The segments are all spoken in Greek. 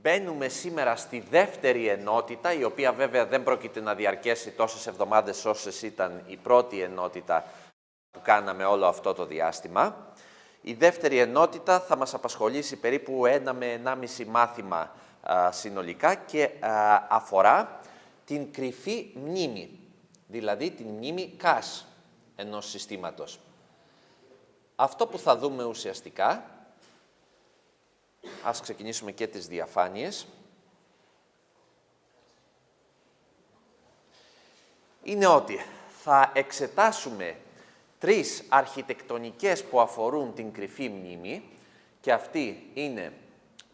Μπαίνουμε σήμερα στη δεύτερη ενότητα, η οποία βέβαια δεν πρόκειται να διαρκέσει τόσες εβδομάδες όσες ήταν η πρώτη ενότητα που κάναμε όλο αυτό το διάστημα. Η δεύτερη ενότητα θα μας απασχολήσει περίπου 1 με 1,5 μάθημα συνολικά και αφορά την κρυφή μνήμη, δηλαδή την μνήμη ΚΑΣ ενός συστήματος. Αυτό που θα δούμε ουσιαστικά, ας ξεκινήσουμε και τις διαφάνειες, είναι ότι θα εξετάσουμε 3 αρχιτεκτονικές που αφορούν την κρυφή μνήμη και αυτή είναι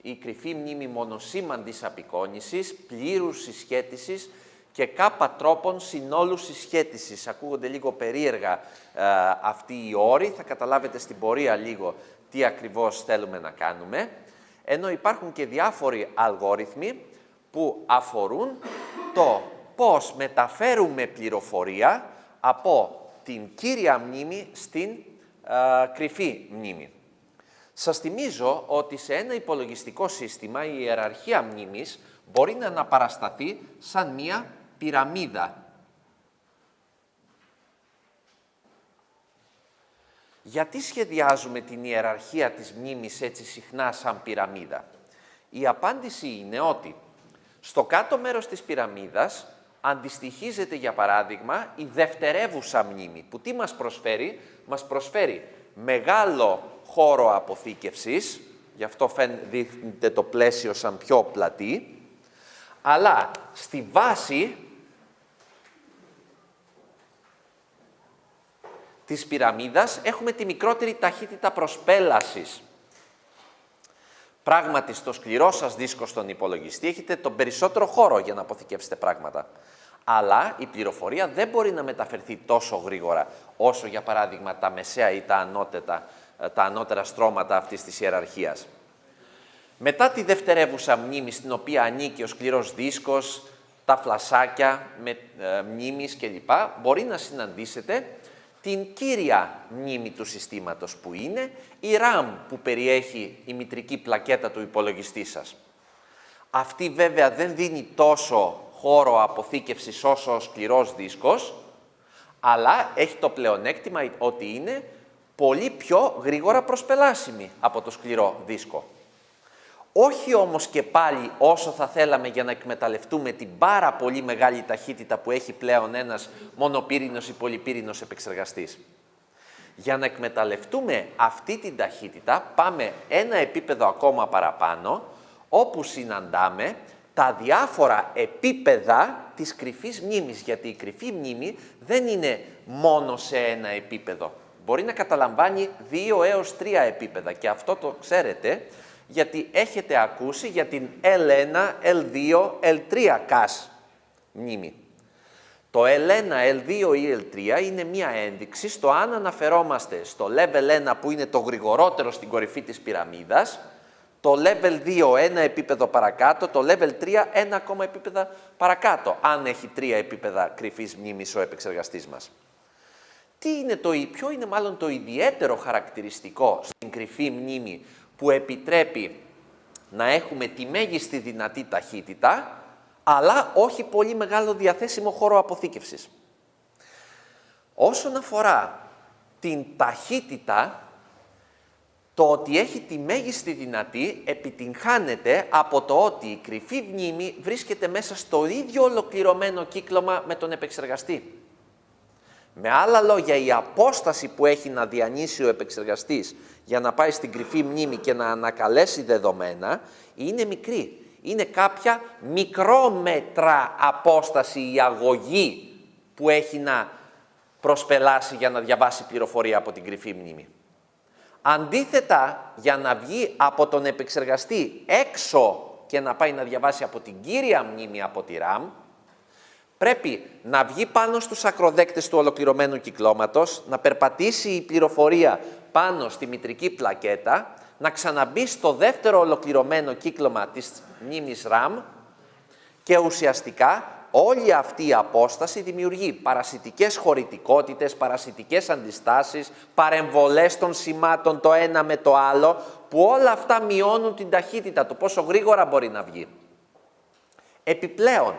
η κρυφή μνήμη μονοσήμαντης απεικόνησης, πλήρους συσχέτισης και κάπα τρόπων συνόλου συσχέτισης. Ακούγονται λίγο περίεργα αυτοί οι όροι, θα καταλάβετε στην πορεία λίγο τι ακριβώς θέλουμε να κάνουμε. Ενώ υπάρχουν και διάφοροι αλγόριθμοι που αφορούν το πώς μεταφέρουμε πληροφορία από την κύρια μνήμη στην κρυφή μνήμη. Σας θυμίζω ότι σε ένα υπολογιστικό σύστημα η ιεραρχία μνήμης μπορεί να αναπαρασταθεί σαν μία πυραμίδα. Γιατί σχεδιάζουμε την ιεραρχία της μνήμης έτσι συχνά σαν πυραμίδα? Η απάντηση είναι ότι στο κάτω μέρος της πυραμίδας αντιστοιχίζεται, για παράδειγμα, η δευτερεύουσα μνήμη, που τι μας προσφέρει? Μας προσφέρει μεγάλο χώρο αποθήκευσης, γι' αυτό δείχνεται το πλαίσιο σαν πιο πλατή, αλλά στη βάση της πυραμίδας έχουμε τη μικρότερη ταχύτητα προσπέλασης. Πράγματι, στο σκληρό σας δίσκο στον υπολογιστή έχετε τον περισσότερο χώρο για να αποθηκεύσετε πράγματα. Αλλά η πληροφορία δεν μπορεί να μεταφερθεί τόσο γρήγορα, όσο για παράδειγμα τα μεσαία ή τα ανώτερα στρώματα αυτής της ιεραρχίας. Μετά τη δευτερεύουσα μνήμη, στην οποία ανήκει ο σκληρός δίσκος, τα φλασάκια με μνήμης κλπ, μπορεί να συναντήσετε την κύρια μνήμη του συστήματος, που είναι η RAM που περιέχει η μητρική πλακέτα του υπολογιστή σας. Αυτή βέβαια δεν δίνει τόσο χώρο αποθήκευσης όσο ο σκληρός δίσκος, αλλά έχει το πλεονέκτημα ότι είναι πολύ πιο γρήγορα προσπελάσιμη από το σκληρό δίσκο. Όχι όμως και πάλι όσο θα θέλαμε για να εκμεταλλευτούμε την πάρα πολύ μεγάλη ταχύτητα που έχει πλέον ένας μονοπύρινος ή πολυπύρινος επεξεργαστής. Για να εκμεταλλευτούμε αυτή την ταχύτητα πάμε ένα επίπεδο ακόμα παραπάνω, όπου συναντάμε τα διάφορα επίπεδα της κρυφής μνήμης, γιατί η κρυφή μνήμη δεν είναι μόνο σε ένα επίπεδο. Μπορεί να καταλαμβάνει 2 έως 3 επίπεδα και αυτό το ξέρετε, γιατί έχετε ακούσει για την L1, L2, L3 CAS μνήμη. Το L1, L2 ή L3 είναι μία ένδειξη στο αν αναφερόμαστε στο level 1 που είναι το γρηγορότερο στην κορυφή της πυραμίδας, το level 2 ένα επίπεδο παρακάτω, το level 3 ένα ακόμα επίπεδο παρακάτω, αν έχει 3 επίπεδα κρυφής μνήμης ο επεξεργαστής μας. Ποιο είναι μάλλον το ιδιαίτερο χαρακτηριστικό στην κρυφή μνήμη που επιτρέπει να έχουμε τη μέγιστη δυνατή ταχύτητα, αλλά όχι πολύ μεγάλο διαθέσιμο χώρο αποθήκευσης? Όσον αφορά την ταχύτητα, το ότι έχει τη μέγιστη δυνατή επιτυγχάνεται από το ότι η κρυφή μνήμη βρίσκεται μέσα στο ίδιο ολοκληρωμένο κύκλωμα με τον επεξεργαστή. Με άλλα λόγια, η απόσταση που έχει να διανύσει ο επεξεργαστής για να πάει στην κρυφή μνήμη και να ανακαλέσει δεδομένα είναι μικρή. Είναι κάποια μικρόμετρα απόσταση, η αγωγή που έχει να προσπελάσει για να διαβάσει πληροφορία από την κρυφή μνήμη. Αντίθετα, για να βγει από τον επεξεργαστή έξω και να πάει να διαβάσει από την κύρια μνήμη, από τη RAM, πρέπει να βγει πάνω στους ακροδέκτες του ολοκληρωμένου κυκλώματος, να περπατήσει η πληροφορία πάνω στη μητρική πλακέτα, να ξαναμπεί στο δεύτερο ολοκληρωμένο κύκλωμα της μνήμης RAM και ουσιαστικά όλη αυτή η απόσταση δημιουργεί παρασιτικές χωρητικότητες, παρασιτικές αντιστάσεις, παρεμβολές των σημάτων το ένα με το άλλο, που όλα αυτά μειώνουν την ταχύτητα, το πόσο γρήγορα μπορεί να βγει. Επιπλέον,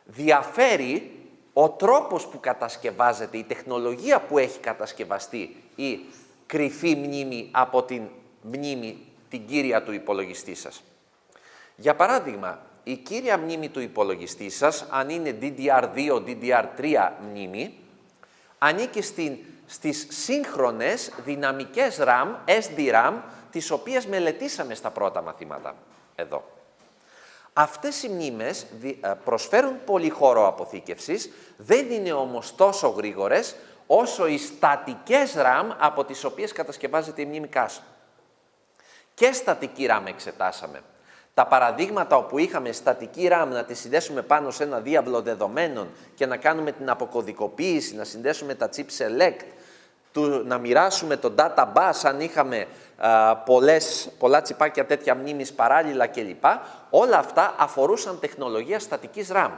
διαφέρει ο τρόπος που κατασκευάζεται, η τεχνολογία που έχει κατασκευαστεί η κρυφή μνήμη από την μνήμη την κύρια του υπολογιστή σας. Για παράδειγμα, η κύρια μνήμη του υπολογιστή σας, αν είναι DDR2, DDR3 μνήμη, ανήκει στις σύγχρονες δυναμικές RAM, SDRAM, τις οποίες μελετήσαμε στα πρώτα μαθήματα εδώ. Αυτές οι μνήμες προσφέρουν πολύ χώρο αποθήκευσης, δεν είναι όμως τόσο γρήγορες όσο οι στατικές RAM από τις οποίες κατασκευάζεται η μνήμη cache. Και στατική RAM εξετάσαμε. Τα παραδείγματα όπου είχαμε στατική RAM να τη συνδέσουμε πάνω σε ένα διάβλο δεδομένων και να κάνουμε την αποκωδικοποίηση, να συνδέσουμε τα chip select, να μοιράσουμε το data bus αν είχαμε πολλά τσιπάκια τέτοια μνήμης παράλληλα κλπ. Όλα αυτά αφορούσαν τεχνολογία στατικής RAM.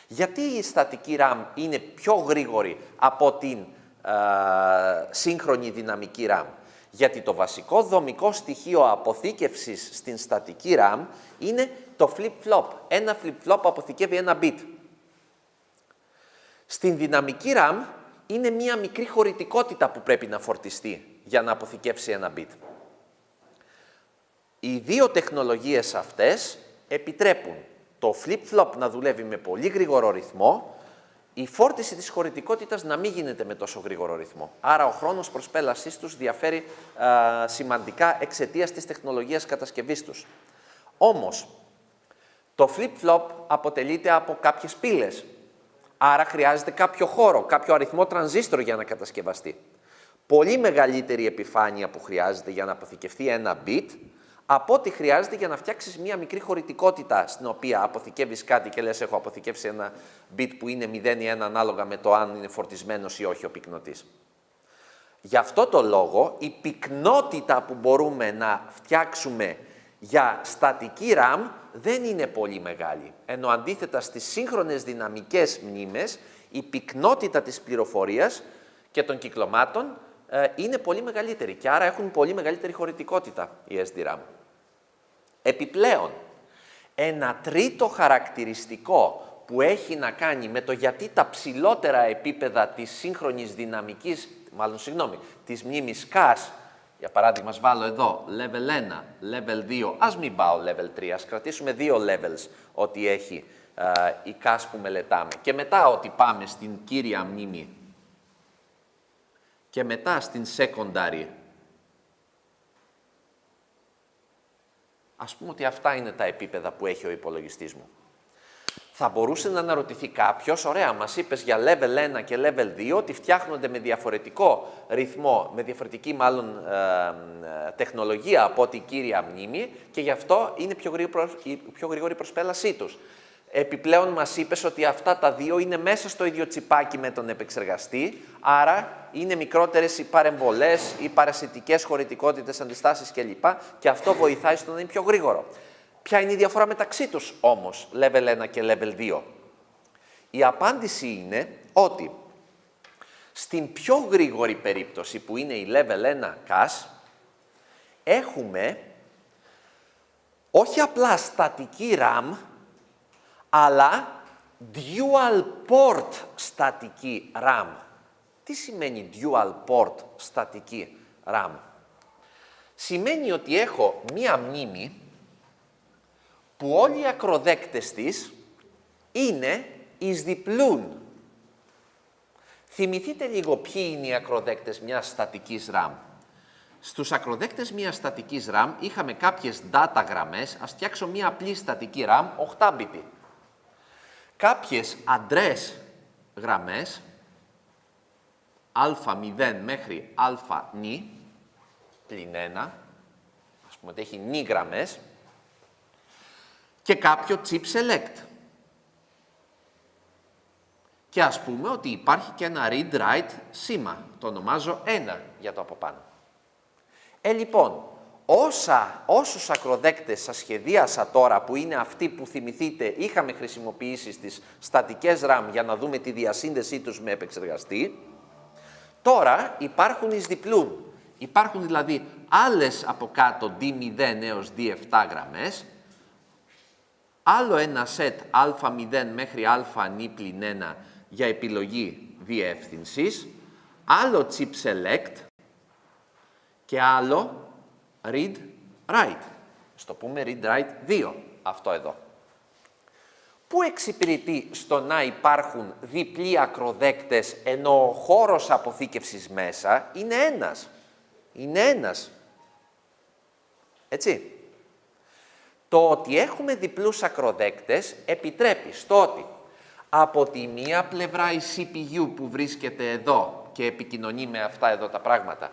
Γιατί η στατική RAM είναι πιο γρήγορη από την σύγχρονη δυναμική RAM? Γιατί το βασικό δομικό στοιχείο αποθήκευσης στην στατική RAM είναι το flip-flop. Ένα flip-flop αποθηκεύει ένα bit. Στην δυναμική RAM είναι μία μικρή χωρητικότητα που πρέπει να φορτιστεί για να αποθηκεύσει ένα bit. Οι δύο τεχνολογίες αυτές επιτρέπουν το flip-flop να δουλεύει με πολύ γρήγορο ρυθμό, η φόρτιση της χωρητικότητας να μην γίνεται με τόσο γρήγορο ρυθμό. Άρα ο χρόνος προσπέλασής τους διαφέρει σημαντικά εξαιτίας της τεχνολογίας κατασκευής τους. Όμως, το flip-flop αποτελείται από κάποιες πύλες. Άρα χρειάζεται κάποιο χώρο, κάποιο αριθμό τρανζίστορ για να κατασκευαστεί. Πολύ μεγαλύτερη επιφάνεια που χρειάζεται για να αποθηκευτεί ένα bit, από ό,τι χρειάζεται για να φτιάξεις μία μικρή χωρητικότητα στην οποία αποθηκεύεις κάτι και λες έχω αποθηκεύσει ένα bit που είναι 0 ή 1 ανάλογα με το αν είναι φορτισμένος ή όχι ο πυκνοτής. Γι' αυτό το λόγο η πυκνότητα που μπορούμε να φτιάξουμε για στατική RAM δεν είναι πολύ μεγάλη. Ενώ αντίθετα στις σύγχρονες δυναμικές μνήμες η πυκνότητα της πληροφορίας και των κυκλωμάτων είναι πολύ μεγαλύτερη και άρα έχουν πολύ μεγαλύτερη χωρητικότητα οι SDRAM. Επιπλέον, ένα τρίτο χαρακτηριστικό που έχει να κάνει με το γιατί τα ψηλότερα επίπεδα της σύγχρονης δυναμικής, της μνήμης cache, για παράδειγμα, ας βάλω εδώ level 1, level 2, ας μην πάω level 3, ας κρατήσουμε 2 levels ότι έχει η cache που μελετάμε. Και μετά ότι πάμε στην κύρια μνήμη και μετά στην secondary. Ας πούμε ότι αυτά είναι τα επίπεδα που έχει ο υπολογιστής μου. Θα μπορούσε να αναρωτηθεί κάποιος, ωραία, μας είπες για level 1 και level 2 ότι φτιάχνονται με διαφορετικό ρυθμό, με διαφορετική τεχνολογία από ό,τι η κύρια μνήμη και γι' αυτό είναι πιο γρήγορη η προσπέλασή τους. Επιπλέον μας είπες ότι αυτά τα δύο είναι μέσα στο ίδιο τσιπάκι με τον επεξεργαστή, άρα είναι μικρότερες οι παρεμβολές, οι παρασιτικές χωρητικότητες, αντιστάσεις κλπ. Και αυτό βοηθάει στο να είναι πιο γρήγορο. Ποια είναι η διαφορά μεταξύ τους όμως, level 1 και level 2? Η απάντηση είναι ότι στην πιο γρήγορη περίπτωση που είναι η level 1 cache, έχουμε όχι απλά στατική RAM, αλλά dual port στατική RAM. Τι σημαίνει dual port στατική RAM? Σημαίνει ότι έχω μία μνήμη που όλοι οι ακροδέκτες της είναι εις διπλούν. Θυμηθείτε λίγο ποιοι είναι οι ακροδέκτες μιας στατικής RAM. Στους ακροδέκτες μιας στατικής RAM είχαμε κάποιες data γραμμές, ας φτιάξω μια απλή στατική RAM 8-bit. Κάποιες αντρές γραμμές, α0 μέχρι α-νι, πλην 1, ας πούμε ότι έχει νι γραμμές, και κάποιο chip select. Και ας πούμε ότι υπάρχει και ένα read-write σήμα, το ονομάζω 1 για το από πάνω. Λοιπόν, όσους ακροδέκτες σας σχεδίασα τώρα, που είναι αυτοί που θυμηθείτε είχαμε χρησιμοποιήσει στις στατικές RAM για να δούμε τη διασύνδεσή τους με επεξεργαστή, τώρα υπάρχουν εις διπλούν. Υπάρχουν δηλαδή άλλες από κάτω D0 έως D7 γραμμές, άλλο ένα σετ α0 μέχρι α-1 για επιλογή διεύθυνσης, άλλο chip select και άλλο read-write. Στο πούμε read-write 2, αυτό εδώ. Πού εξυπηρετεί στο να υπάρχουν διπλοί ακροδέκτες, ενώ ο χώρος αποθήκευσης μέσα είναι ένας. Είναι ένας. Έτσι. Το ότι έχουμε διπλούς ακροδέκτες επιτρέπει στο ότι από τη μία πλευρά η CPU που βρίσκεται εδώ και επικοινωνεί με αυτά εδώ τα πράγματα,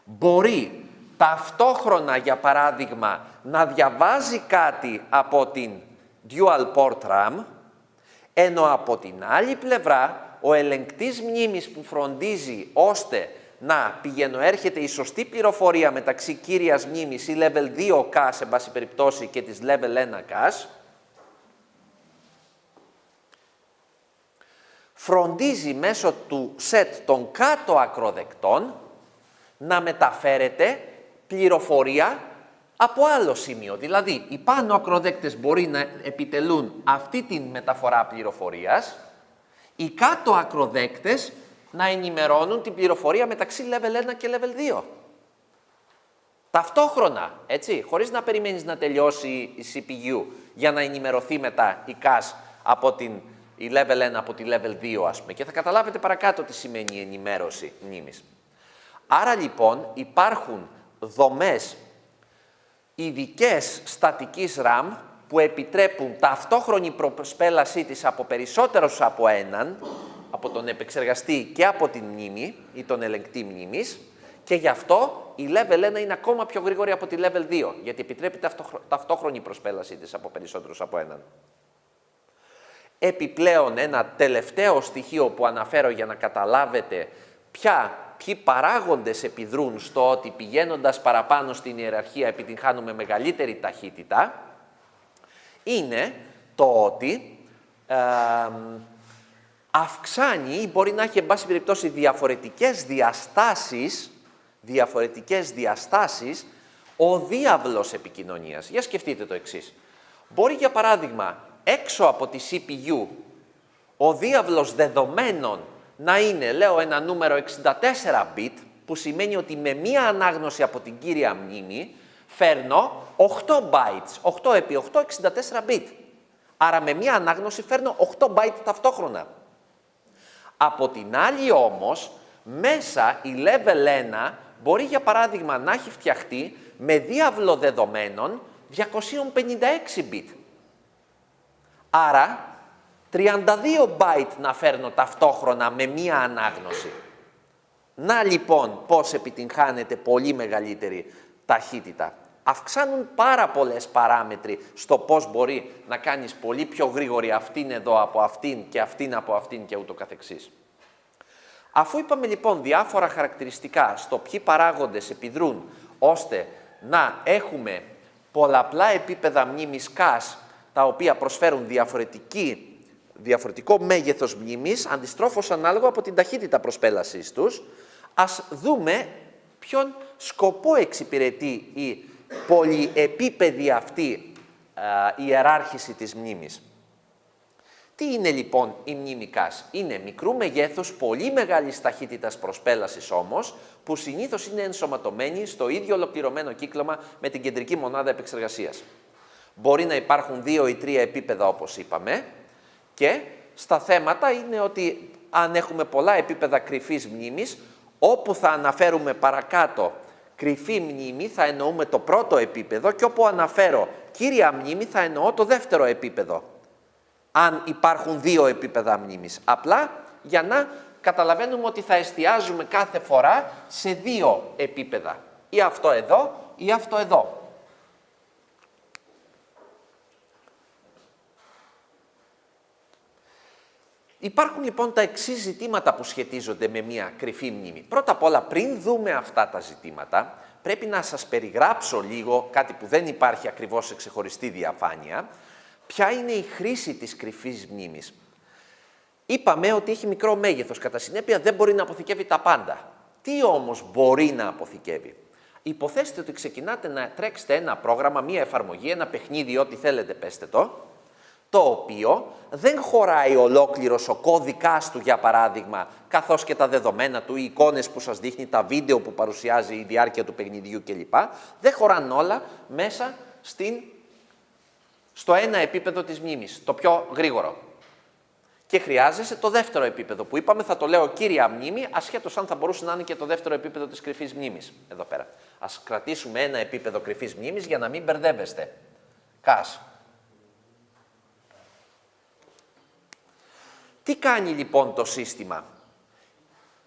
μπορεί ταυτόχρονα, για παράδειγμα, να διαβάζει κάτι από την Dual Port RAM, ενώ από την άλλη πλευρά ο ελεγκτής μνήμης που φροντίζει ώστε να πηγαινοέρχεται η σωστή πληροφορία μεταξύ κύριας μνήμης ή level 2 cache, σε πάση περιπτώσει, και της level 1 cache, φροντίζει μέσω του set των κάτω ακροδεκτών να μεταφέρεται πληροφορία από άλλο σημείο. Δηλαδή, οι πάνω ακροδέκτες μπορεί να επιτελούν αυτή τη μεταφορά πληροφορίας, οι κάτω ακροδέκτες να ενημερώνουν την πληροφορία μεταξύ level 1 και level 2. Ταυτόχρονα, έτσι, χωρίς να περιμένεις να τελειώσει η CPU για να ενημερωθεί μετά η cache από η level 1 από τη level 2, ας πούμε, και θα καταλάβετε παρακάτω τι σημαίνει η ενημέρωση μνήμης. Άρα, λοιπόν, υπάρχουν δομές ειδικές στατικής RAM που επιτρέπουν ταυτόχρονη προσπέλασή της από περισσότερους από έναν, από τον επεξεργαστή και από την μνήμη ή τον ελεγκτή μνήμης, και γι' αυτό η level 1 είναι ακόμα πιο γρήγορη από τη level 2, γιατί επιτρέπει ταυτόχρονη προσπέλασή της από περισσότερους από έναν. Επιπλέον, ένα τελευταίο στοιχείο που αναφέρω για να καταλάβετε ποιοι παράγοντες επιδρούν στο ότι πηγαίνοντας παραπάνω στην ιεραρχία επιτυγχάνουμε μεγαλύτερη ταχύτητα, είναι το ότι αυξάνει ή μπορεί να έχει, εν πάση περιπτώσει, διαφορετικές διαστάσεις ο διάβλος επικοινωνίας. Για σκεφτείτε το εξής. Μπορεί, για παράδειγμα, έξω από τη CPU ο διάβλος δεδομένων να είναι, λέω, ένα νούμερο 64 bit, που σημαίνει ότι με μία ανάγνωση από την κύρια μνήμη φέρνω 8 bytes, 8 επί 8, 64 bit. Άρα με μία ανάγνωση φέρνω 8 byte ταυτόχρονα. Από την άλλη όμως, μέσα η level 1 μπορεί, για παράδειγμα, να έχει φτιαχτεί με διάβλο δεδομένων 256 bit. Άρα 32 byte να φέρνω ταυτόχρονα με μία ανάγνωση. Να λοιπόν πώς επιτυγχάνεται πολύ μεγαλύτερη ταχύτητα. Αυξάνουν πάρα πολλές παράμετροι στο πώς μπορεί να κάνεις πολύ πιο γρήγορη αυτήν εδώ από αυτήν και αυτήν από αυτήν και ούτω καθεξής. Αφού είπαμε λοιπόν διάφορα χαρακτηριστικά στο ποιοι παράγοντες επιδρούν ώστε να έχουμε πολλαπλά επίπεδα μνήμης cache, τα οποία προσφέρουν διαφορετικό μέγεθος μνήμης, αντιστρόφως ανάλογα από την ταχύτητα προσπέλασής τους, ας δούμε ποιον σκοπό εξυπηρετεί η πολυεπίπεδη αυτή ιεράρχηση της μνήμης. Τι είναι λοιπόν η μνήμη cache? Είναι μικρού μεγέθους, πολύ μεγάλης ταχύτητας προσπέλασης όμως, που συνήθως είναι ενσωματωμένη στο ίδιο ολοκληρωμένο κύκλωμα με την κεντρική μονάδα επεξεργασίας. Μπορεί να υπάρχουν 2 ή 3 επίπεδα, όπως είπαμε, και στα θέματα είναι ότι αν έχουμε πολλά επίπεδα κρυφής μνήμης, όπου θα αναφέρουμε παρακάτω κρυφή μνήμη θα εννοούμε το πρώτο επίπεδο, και όπου αναφέρω κύρια μνήμη θα εννοώ το δεύτερο επίπεδο, αν υπάρχουν 2 επίπεδα μνήμης. Απλά για να καταλαβαίνουμε ότι θα εστιάζουμε κάθε φορά σε 2 επίπεδα, ή αυτό εδώ ή αυτό εδώ. Υπάρχουν λοιπόν τα εξής ζητήματα που σχετίζονται με μια κρυφή μνήμη. Πρώτα απ' όλα, πριν δούμε αυτά τα ζητήματα, πρέπει να σας περιγράψω λίγο κάτι που δεν υπάρχει ακριβώς σε ξεχωριστή διαφάνεια, ποια είναι η χρήση της κρυφής μνήμης. Είπαμε ότι έχει μικρό μέγεθος, κατά συνέπεια δεν μπορεί να αποθηκεύει τα πάντα. Τι όμως μπορεί να αποθηκεύει? Υποθέστε ότι ξεκινάτε να τρέξετε ένα πρόγραμμα, μία εφαρμογή, ένα παιχνίδι, ό,τι θέλετε πέστε το οποίο δεν χωράει ολόκληρος ο κώδικας του, για παράδειγμα, καθώς και τα δεδομένα του, οι εικόνες που σας δείχνει, τα βίντεο που παρουσιάζει η διάρκεια του παιχνιδιού κλπ. Δεν χωράνε όλα μέσα στο ένα επίπεδο της μνήμης, το πιο γρήγορο. Και χρειάζεσαι το δεύτερο επίπεδο, που είπαμε θα το λέω κύρια μνήμη, ασχέτως αν θα μπορούσε να είναι και το δεύτερο επίπεδο της κρυφής μνήμης. Εδώ πέρα. Ας κρατήσουμε ένα επίπεδο κρυφής μνήμης για να μην μπερδεύεστε. Κας. Τι κάνει λοιπόν το σύστημα?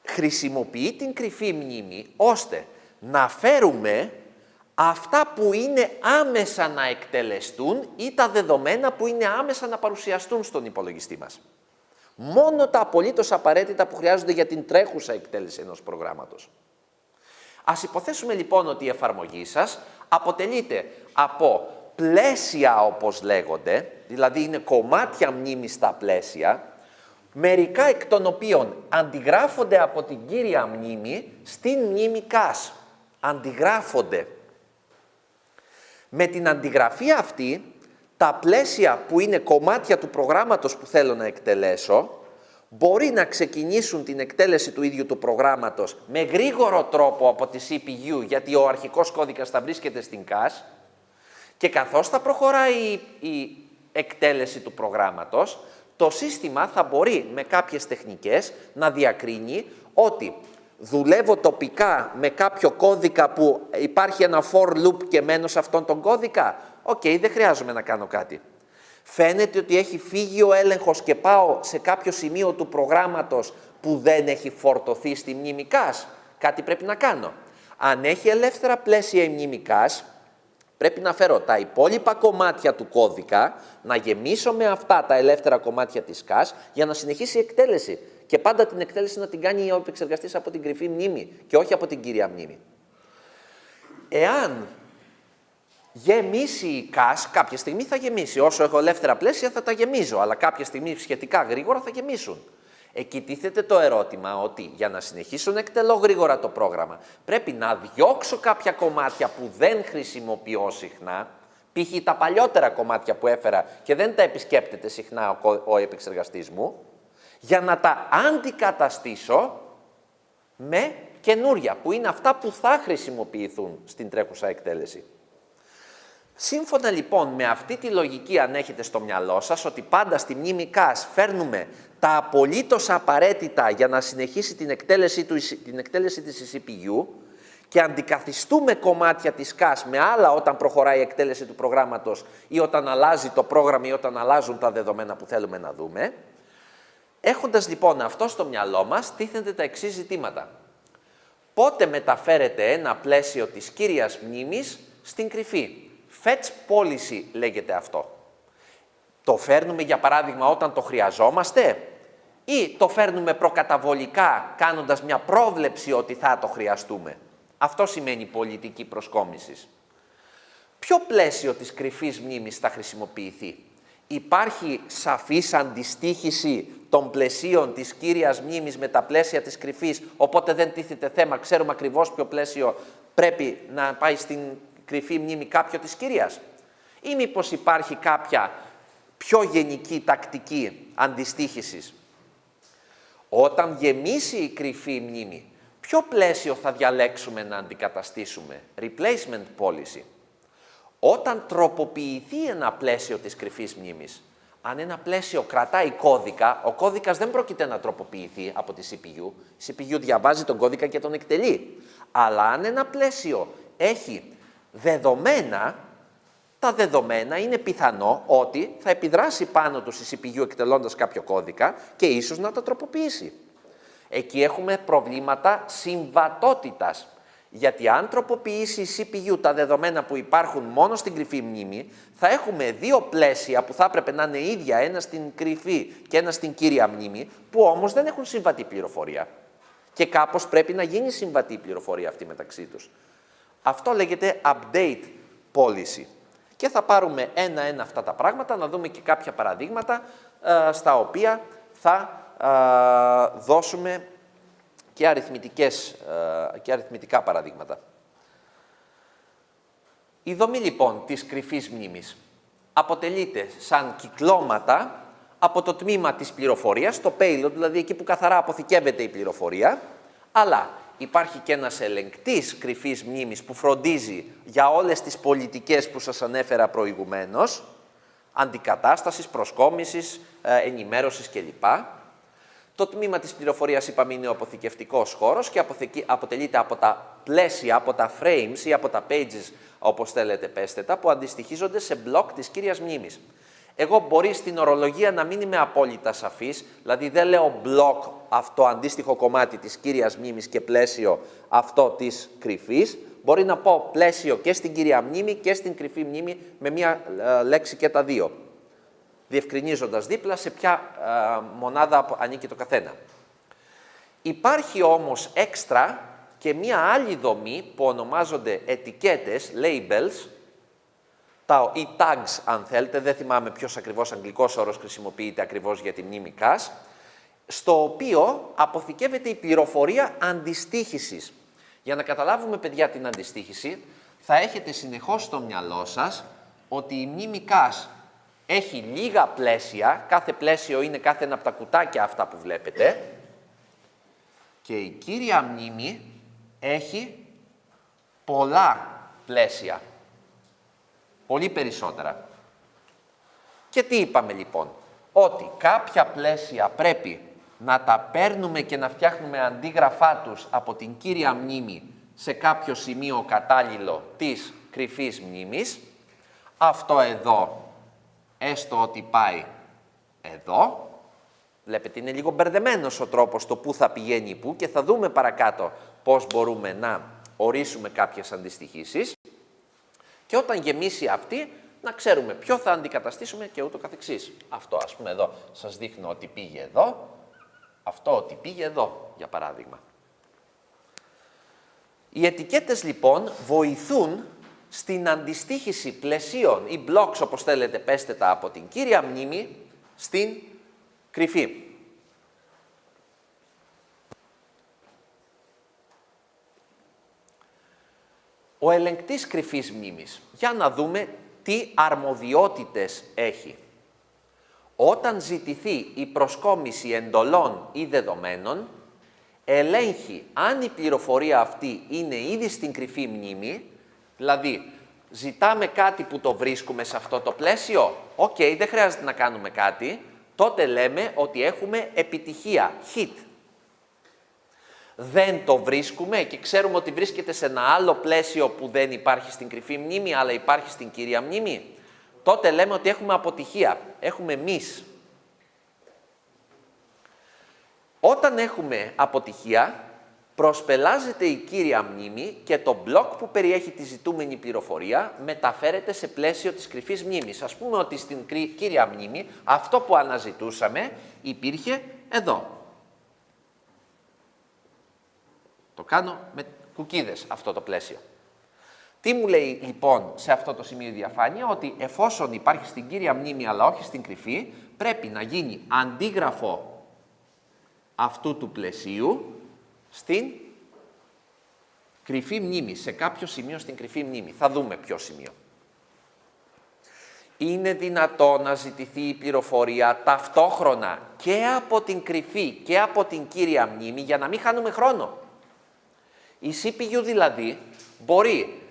Χρησιμοποιεί την κρυφή μνήμη ώστε να φέρουμε αυτά που είναι άμεσα να εκτελεστούν ή τα δεδομένα που είναι άμεσα να παρουσιαστούν στον υπολογιστή μας. Μόνο τα απολύτως απαραίτητα που χρειάζονται για την τρέχουσα εκτέλεση ενός προγράμματος. Ας υποθέσουμε λοιπόν ότι η εφαρμογή σας αποτελείται από πλαίσια, όπως λέγονται, δηλαδή είναι κομμάτια μνήμης στα πλαίσια, μερικά εκ των οποίων αντιγράφονται από την κύρια μνήμη στην μνήμη CAS. Αντιγράφονται. Με την αντιγραφή αυτή, τα πλαίσια που είναι κομμάτια του προγράμματος που θέλω να εκτελέσω, μπορεί να ξεκινήσουν την εκτέλεση του ίδιου του προγράμματος με γρήγορο τρόπο από τη CPU, γιατί ο αρχικός κώδικας θα βρίσκεται στην CAS, και καθώς θα προχωράει η εκτέλεση του προγράμματος, το σύστημα θα μπορεί με κάποιες τεχνικές να διακρίνει ότι δουλεύω τοπικά με κάποιο κώδικα που υπάρχει ένα for loop και μένω σε αυτόν τον κώδικα. Οκ, δεν χρειάζομαι να κάνω κάτι. Φαίνεται ότι έχει φύγει ο έλεγχος και πάω σε κάποιο σημείο του προγράμματος που δεν έχει φορτωθεί στη μνήμη CAS. Κάτι πρέπει να κάνω. Αν έχει ελεύθερα πλαίσια η μνήμη CAS, πρέπει να φέρω τα υπόλοιπα κομμάτια του κώδικα, να γεμίσω με αυτά τα ελεύθερα κομμάτια της CAS για να συνεχίσει η εκτέλεση. Και πάντα την εκτέλεση να την κάνει ο επεξεργαστής από την κρυφή μνήμη και όχι από την κύρια μνήμη. Εάν γεμίσει η CAS, κάποια στιγμή θα γεμίσει. Όσο έχω ελεύθερα πλαίσια θα τα γεμίζω, αλλά κάποια στιγμή σχετικά γρήγορα θα γεμίσουν. Εκεί τίθεται το ερώτημα ότι για να συνεχίσω να εκτελώ γρήγορα το πρόγραμμα, πρέπει να διώξω κάποια κομμάτια που δεν χρησιμοποιώ συχνά, π.χ. τα παλιότερα κομμάτια που έφερα και δεν τα επισκέπτεται συχνά ο επεξεργαστής μου, για να τα αντικαταστήσω με καινούρια, που είναι αυτά που θα χρησιμοποιηθούν στην τρέχουσα εκτέλεση. Σύμφωνα λοιπόν με αυτή τη λογική, αν έχετε στο μυαλό σας, ότι πάντα στη μνήμη CAS φέρνουμε τα απολύτως απαραίτητα για να συνεχίσει την εκτέλεση της CPU και αντικαθιστούμε κομμάτια της CAS με άλλα όταν προχωράει η εκτέλεση του προγράμματος ή όταν αλλάζει το πρόγραμμα ή όταν αλλάζουν τα δεδομένα που θέλουμε να δούμε. Έχοντας λοιπόν αυτό στο μυαλό μας, τίθενται τα εξής ζητήματα. Πότε μεταφέρεται ένα πλαίσιο της κύριας μνήμης στην κρυφή? Fetch policy λέγεται αυτό. Το φέρνουμε για παράδειγμα όταν το χρειαζόμαστε ή το φέρνουμε προκαταβολικά κάνοντας μια πρόβλεψη ότι θα το χρειαστούμε? Αυτό σημαίνει πολιτική προσκόμισης. Ποιο πλαίσιο της κρυφής μνήμης θα χρησιμοποιηθεί? Υπάρχει σαφής αντιστοίχηση των πλαισίων της κύριας μνήμης με τα πλαίσια της κρυφής, οπότε δεν τίθεται θέμα, ξέρουμε ακριβώς ποιο πλαίσιο πρέπει να πάει στην κρυφή μνήμη κάποιο της κύριας? Ή μήπως υπάρχει κάποια πιο γενική τακτική αντιστοίχησης? Όταν γεμίσει η κρυφή μνήμη, ποιο πλαίσιο θα διαλέξουμε να αντικαταστήσουμε? Replacement policy. Όταν τροποποιηθεί ένα πλαίσιο της κρυφής μνήμης, αν ένα πλαίσιο κρατάει κώδικα, ο κώδικας δεν πρόκειται να τροποποιηθεί από τη CPU. Η CPU διαβάζει τον κώδικα και τον εκτελεί. Αλλά αν ένα πλαίσιο έχει δεδομένα, τα δεδομένα είναι πιθανό ότι θα επιδράσει πάνω του η CPU εκτελώντας κάποιο κώδικα και ίσως να τα τροποποιήσει. Εκεί έχουμε προβλήματα συμβατότητας. Γιατί αν τροποποιήσει η CPU τα δεδομένα που υπάρχουν μόνο στην κρυφή μνήμη, θα έχουμε δύο πλαίσια που θα έπρεπε να είναι ίδια, ένα στην κρυφή και ένα στην κύρια μνήμη, που όμως δεν έχουν συμβατή πληροφορία. Και κάπως πρέπει να γίνει συμβατή η πληροφορία αυτή μεταξύ τους. Αυτό λέγεται update policy. Και θα πάρουμε ένα-ένα αυτά τα πράγματα, να δούμε και κάποια παραδείγματα στα οποία θα δώσουμε και αριθμητικά παραδείγματα. Η δομή λοιπόν της κρυφής μνήμης αποτελείται σαν κυκλώματα από το τμήμα της πληροφορίας, το payload, δηλαδή εκεί που καθαρά αποθηκεύεται η πληροφορία, αλλά υπάρχει και ένας ελεγκτής κρυφής μνήμης που φροντίζει για όλες τις πολιτικές που σας ανέφερα προηγουμένως, αντικατάστασης, προσκόμισης, ενημέρωσης κλπ. Το τμήμα της πληροφορίας, είπαμε, είναι ο αποθηκευτικός χώρος και αποτελείται από τα πλαίσια, από τα frames ή από τα pages, όπως θέλετε πέστε τα, που αντιστοιχίζονται σε μπλοκ της κύριας μνήμης. Εγώ μπορεί στην ορολογία να μην είμαι απόλυτα σαφής, δηλαδή δεν λέω block αυτό αντίστοιχο κομμάτι της κύριας μνήμης και πλαίσιο αυτό της κρυφής. Μπορεί να πω πλαίσιο και στην κύρια μνήμη και στην κρυφή μνήμη με μία λέξη και τα δύο, διευκρινίζοντας δίπλα σε ποια μονάδα ανήκει το καθένα. Υπάρχει όμως έξτρα και μία άλλη δομή που ονομάζονται ετικέτες, labels, ή tags αν θέλετε, δεν θυμάμαι ποιος ακριβώς αγγλικός όρος χρησιμοποιείται ακριβώς για τη μνήμη CAS, στο οποίο αποθηκεύεται η πληροφορία αντιστοίχησης. Για να καταλάβουμε, παιδιά, την αντιστοίχηση, θα έχετε συνεχώς στο μυαλό σας ότι η μνήμη CAS έχει λίγα πλαίσια, κάθε πλαίσιο είναι κάθε ένα από τα κουτάκια αυτά που βλέπετε, και η κύρια μνήμη έχει πολλά πλαίσια. Πολύ περισσότερα. Και τι είπαμε λοιπόν? Ότι κάποια πλαίσια πρέπει να τα παίρνουμε και να φτιάχνουμε αντίγραφά τους από την κύρια μνήμη σε κάποιο σημείο κατάλληλο της κρυφής μνήμης. Αυτό εδώ, έστω ότι πάει εδώ, βλέπετε είναι λίγο μπερδεμένος ο τρόπος το πού θα πηγαίνει πού και θα δούμε παρακάτω πώς μπορούμε να ορίσουμε κάποιες αντιστοιχίσεις. Και όταν γεμίσει αυτή, να ξέρουμε ποιο θα αντικαταστήσουμε και ούτω καθεξής. Αυτό, ας πούμε, εδώ σας δείχνω ότι πήγε εδώ, αυτό ότι πήγε εδώ, για παράδειγμα. Οι ετικέτες, λοιπόν, βοηθούν στην αντιστοίχηση πλαισίων ή blocks, όπως θέλετε πέστε τα, από την κύρια μνήμη στην κρυφή. Ο ελεγκτής κρυφής μνήμης. Για να δούμε τι αρμοδιότητες έχει. Όταν ζητηθεί η προσκόμιση εντολών ή δεδομένων, ελέγχει αν η πληροφορία αυτή είναι ήδη στην κρυφή μνήμη, δηλαδή ζητάμε κάτι που το βρίσκουμε σε αυτό το πλαίσιο, οκ, δεν χρειάζεται να κάνουμε κάτι, τότε λέμε ότι έχουμε επιτυχία, hit. Δεν το βρίσκουμε και ξέρουμε ότι βρίσκεται σε ένα άλλο πλαίσιο που δεν υπάρχει στην κρυφή μνήμη, αλλά υπάρχει στην κύρια μνήμη, τότε λέμε ότι έχουμε αποτυχία, έχουμε miss. Όταν έχουμε αποτυχία, προσπελάζεται η κύρια μνήμη και το μπλοκ που περιέχει τη ζητούμενη πληροφορία μεταφέρεται σε πλαίσιο της κρυφής μνήμης. Ας πούμε ότι στην κύρια μνήμη αυτό που αναζητούσαμε υπήρχε εδώ. Το κάνω με κουκκίδες αυτό το πλαίσιο. Τι μου λέει λοιπόν σε αυτό το σημείο η διαφάνεια? Ότι εφόσον υπάρχει στην κύρια μνήμη αλλά όχι στην κρυφή, πρέπει να γίνει αντίγραφο αυτού του πλαισίου στην κρυφή μνήμη, σε κάποιο σημείο στην κρυφή μνήμη. Θα δούμε ποιο σημείο. Είναι δυνατό να ζητηθεί η πληροφορία ταυτόχρονα και από την κρυφή και από την κύρια μνήμη για να μην χάνουμε χρόνο. Η CPU δηλαδή μπορεί